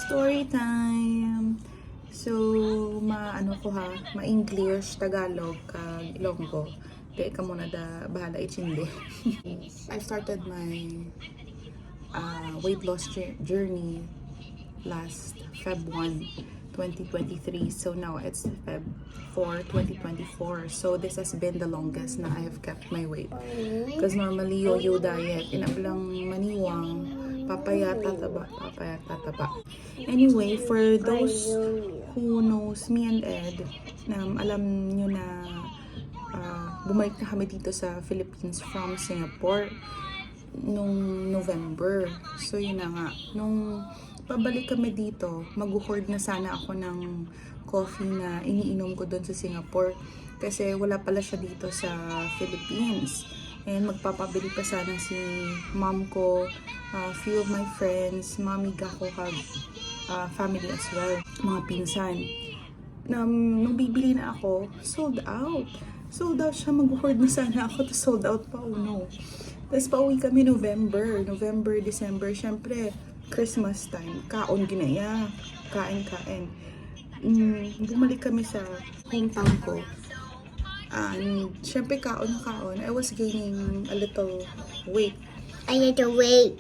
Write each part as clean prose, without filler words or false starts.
Story time! So, ma-English, Tagalog, kag Ilonggo. Di ka muna bahala itindi. I started my weight loss journey last Feb 1, 2023. So now it's Feb 4, 2024. So this has been the longest na I have kept my weight. Because normally yo-yo diet, inabilang maniwang, papayat, tataba. Anyway, for those who knows me and Ed, alam nyo na bumalik na kami dito sa Philippines from Singapore nung November. So yun na nga, nung pabalik kami dito, mag-hoard na sana ako ng coffee na iniinom ko doon sa Singapore kasi wala pala siya dito sa Philippines. And magpapabili pa sana si mom ko, few of my friends, mami ko, family as well, mga pinsan. Nung bibili na ako, sold out. Sold out siya, mag-hoard na sana ako, to sold out pa, oh no. Tapos pauwi kami November, December, syempre, Christmas time, kaon ginaya, kain. Bumalik kami sa hometown ko. And syempre kaon na kaon, I was gaining a little weight. I need to wait.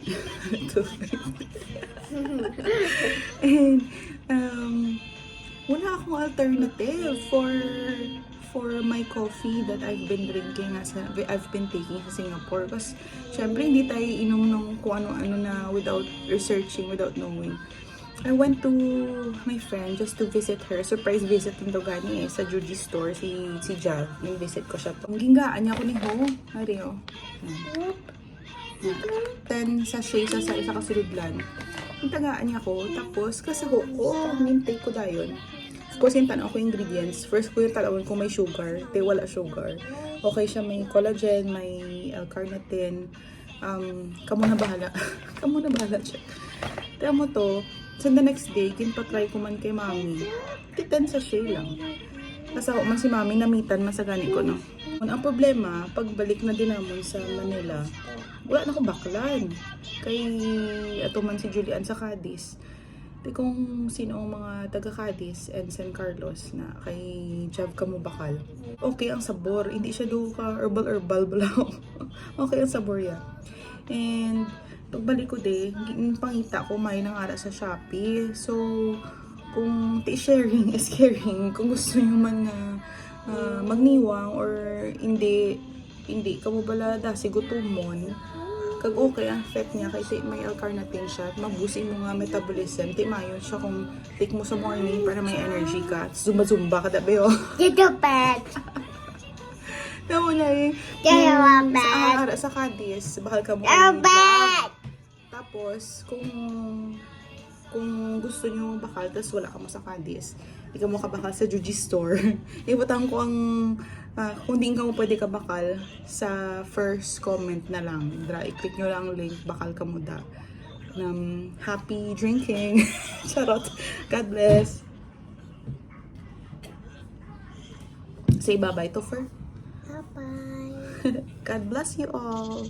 And wala akong alternative for my coffee that I've been drinking, I've been taking sa Singapore. Kasi syempre hindi tayo inom ng kung ano-ano na without researching, without knowing. I went to my friend just to visit her. Surprise visit din daw gani sa Judy store, si Jav. Yung visit ko siya to. Ang ginggaan niya ako ni Ho. Mario. 10 sachet sa isa kasuludlan. Yung tagaan niya ako. Tapos kasaho ko. Nintay ko dayon. Of course, yung tanaw ko ingredients. First ko yung talawin kung may sugar. Di wala sugar. Okay siya, may collagen, may carnitine. Kamo na bahala. Kamo na bahala siya. Kaya mo to, so the next day, kinpatry ko man kay mami. 10 sachet lang. Kasi ako man si mami, namitan masagani ko, no? Ang problema, pagbalik na din naman sa Manila, wala na akong baklan. Kay ato man si Julian sa Cadiz. Di kung sino ang mga taga Cadiz and San Carlos na kay Jav Kamo Bakal. Okay ang sabor. Hindi siya do ka herbal balaw. Okay ang sabor yan. And pagbalik ko pangita ko may nangara sa Shopee. So kung sharing is caring, kung gusto nyo man na magniwang or hindi kamo bala si gutumon, kag okay ang effect niya kasi may L-carnitine siya at mabusin mo nga metabolism. Di mayon siya kung take mo sa morning para may energy ka. Zumba ka dabi, oh. Dito, pet. Tama na eh. Sa Cadiz, bakal ka mo. Tapos, kung gusto nyo bakal, tapos wala ka mo sa Cadiz, hindi ka mo kabakal sa Juji store. Ibutang ko ang kung di ka mo pwede kabakal sa first comment na lang. I-click nyo lang link, bakal ka mo da. Happy drinking. Charot. God bless. Say bye-bye to Fer. Bye-bye. God bless you all.